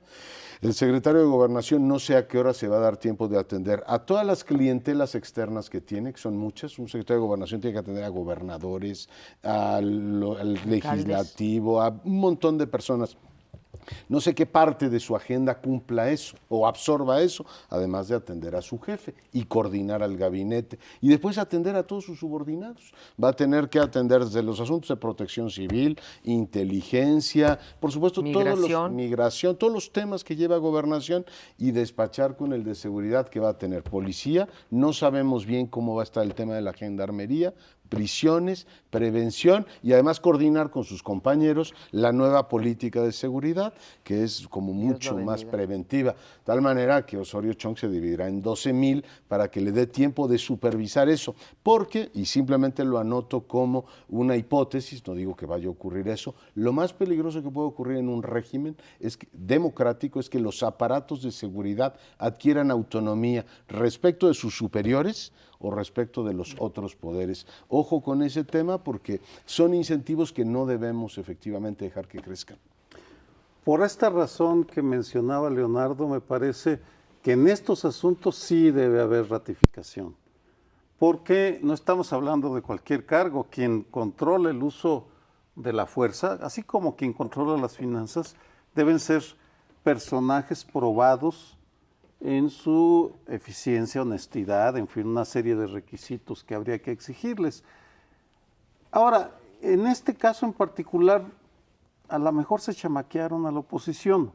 El secretario de Gobernación no sé a qué hora se va a dar tiempo de atender a todas las clientelas externas que tiene, que son muchas. Un secretario de Gobernación tiene que atender a gobernadores, al legislativo, a un montón de personas. No sé qué parte de su agenda cumpla eso o absorba eso, además de atender a su jefe y coordinar al gabinete y después atender a todos sus subordinados. Va a tener que atender desde los asuntos de protección civil, inteligencia, por supuesto, migración, todos los temas que lleva Gobernación y despachar con el de seguridad que va a tener policía. No sabemos bien cómo va a estar el tema de la gendarmería, prisiones, prevención y además coordinar con sus compañeros la nueva política de seguridad, que es como mucho más preventiva. Tal manera que Osorio Chong se dividirá en 12,000 para que le dé tiempo de supervisar eso. Porque, y simplemente lo anoto como una hipótesis, no digo que vaya a ocurrir eso, lo más peligroso que puede ocurrir en un régimen democrático es que los aparatos de seguridad adquieran autonomía respecto de sus superiores o respecto de los otros poderes. Ojo con ese tema porque son incentivos que no debemos efectivamente dejar que crezcan. Por esta razón que mencionaba Leonardo, me parece que en estos asuntos sí debe haber ratificación, porque no estamos hablando de cualquier cargo. Quien controla el uso de la fuerza, así como quien controla las finanzas, deben ser personajes probados en su eficiencia, honestidad, en fin, una serie de requisitos que habría que exigirles. Ahora, en este caso en particular, a lo mejor se chamaquearon a la oposición.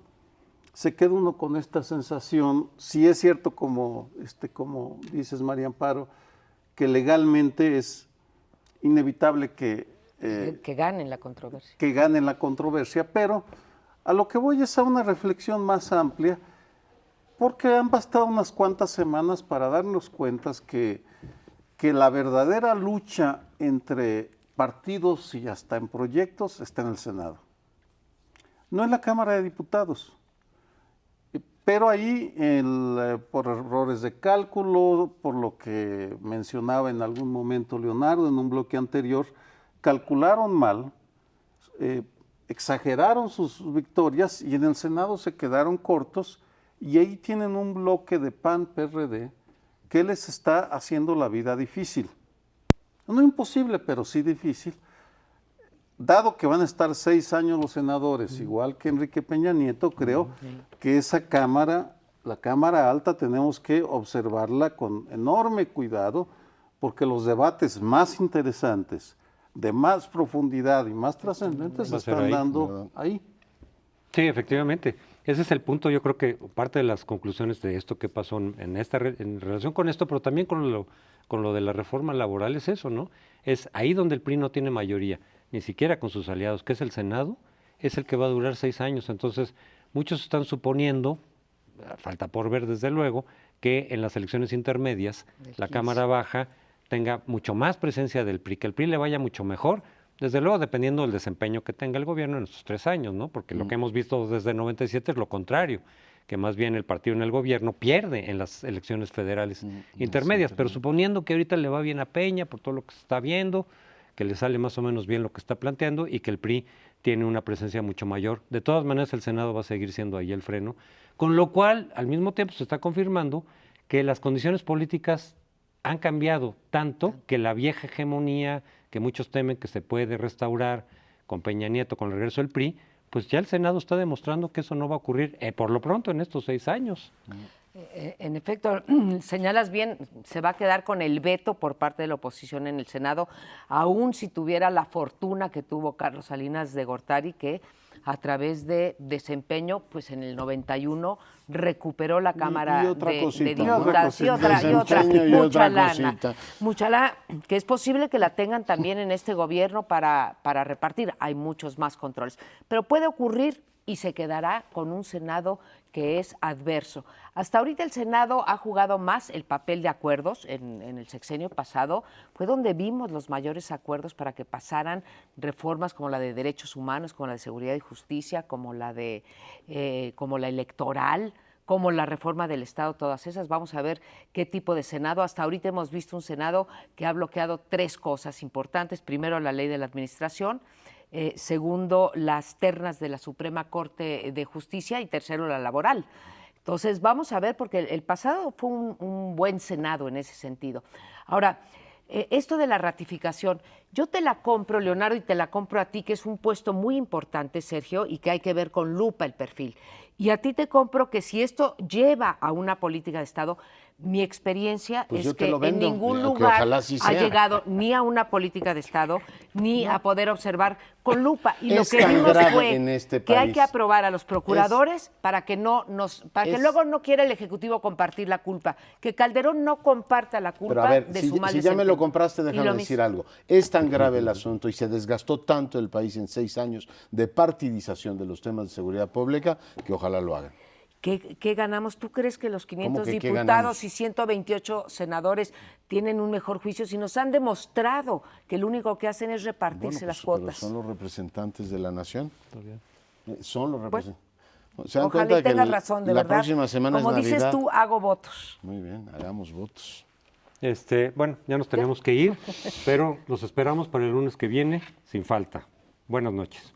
Se queda uno con esta sensación, si es cierto como dices, María Amparo, que legalmente es inevitable que ganen la controversia. Que ganen la controversia, pero a lo que voy es a una reflexión más amplia, porque han bastado unas cuantas semanas para darnos cuenta que la verdadera lucha entre partidos y hasta en proyectos está en el Senado. No en la Cámara de Diputados. Pero ahí, por errores de cálculo, por lo que mencionaba en algún momento Leonardo en un bloque anterior, calcularon mal, exageraron sus victorias y en el Senado se quedaron cortos. Y ahí tienen un bloque de PAN-PRD que les está haciendo la vida difícil. No imposible, pero sí difícil. Dado que van a estar 6 años los senadores, igual que Enrique Peña Nieto, creo que esa Cámara, la Cámara Alta, tenemos que observarla con enorme cuidado, porque los debates más interesantes, de más profundidad y más trascendentes se están dando ahí. Sí, efectivamente. Ese es el punto, yo creo que parte de las conclusiones de esto que pasó en relación con esto, pero también con lo de la reforma laboral es eso, ¿no? Es ahí donde el PRI no tiene mayoría, ni siquiera con sus aliados, que es el Senado, es el que va a durar 6 años. Entonces, muchos están suponiendo, falta por ver desde luego, que en las elecciones intermedias la Cámara Baja tenga mucho más presencia del PRI, que el PRI le vaya mucho mejor, desde luego dependiendo del desempeño que tenga el gobierno en estos 3 años, ¿no? Porque lo que hemos visto desde el 97 es lo contrario, que más bien el partido en el gobierno pierde en las elecciones federales intermedias, pero suponiendo que ahorita le va bien a Peña por todo lo que se está viendo, que le sale más o menos bien lo que está planteando y que el PRI tiene una presencia mucho mayor. De todas maneras, el Senado va a seguir siendo ahí el freno, con lo cual, al mismo tiempo, se está confirmando que las condiciones políticas han cambiado tanto que la vieja hegemonía que muchos temen que se puede restaurar con Peña Nieto, con el regreso del PRI, pues ya el Senado está demostrando que eso no va a ocurrir por lo pronto en estos 6 años. En efecto, señalas bien, se va a quedar con el veto por parte de la oposición en el Senado, aun si tuviera la fortuna que tuvo Carlos Salinas de Gortari, que a través de desempeño, pues en el 91 recuperó la Cámara de Diputados y mucha lana, que es posible que la tengan también en este gobierno para repartir. Hay muchos más controles, pero puede ocurrir y se quedará con un Senado que es adverso. Hasta ahorita el Senado ha jugado más el papel de acuerdos. En el sexenio pasado fue donde vimos los mayores acuerdos para que pasaran reformas como la de derechos humanos, como la de seguridad y justicia, como la electoral, como la reforma del Estado, todas esas. Vamos a ver qué tipo de Senado. Hasta ahorita hemos visto un Senado que ha bloqueado 3 cosas importantes. Primero, la ley de la administración. Segundo, las ternas de la Suprema Corte de Justicia. Y tercero, la laboral. Entonces, vamos a ver, porque el pasado fue un buen Senado en ese sentido. Ahora, esto de la ratificación, yo te la compro, Leonardo, y te la compro a ti, que es un puesto muy importante, Sergio, y que hay que ver con lupa el perfil. Y a ti te compro que si esto lleva a una política de Estado, mi experiencia Pues es que en ningún lugar ha llegado ni a una política de Estado, ni a poder observar con lupa. Y lo que vimos fue que hay que aprobar a los procuradores para que que luego no quiera el Ejecutivo compartir la culpa, que Calderón no comparta la culpa. Pero a ver, de su mal si ya me lo desempeño. compraste, déjame decir algo. Es tan grave el asunto y se desgastó tanto el país en 6 años de partidización de los temas de seguridad pública que ojalá lo hagan. ¿Qué ganamos? ¿Tú crees que los 500 ¿Cómo que qué diputados ganamos? y 128 senadores tienen un mejor juicio si nos han demostrado que lo único que hacen es repartirse las cuotas? Pero son los representantes de la nación. Son los representantes. Ojalá y tengas razón, de la verdad. próxima semana Como es dices Navidad. tú, hago votos. Muy bien, hagamos votos. Bueno, ya nos tenemos que ir, pero los esperamos para el lunes que viene, sin falta. Buenas noches.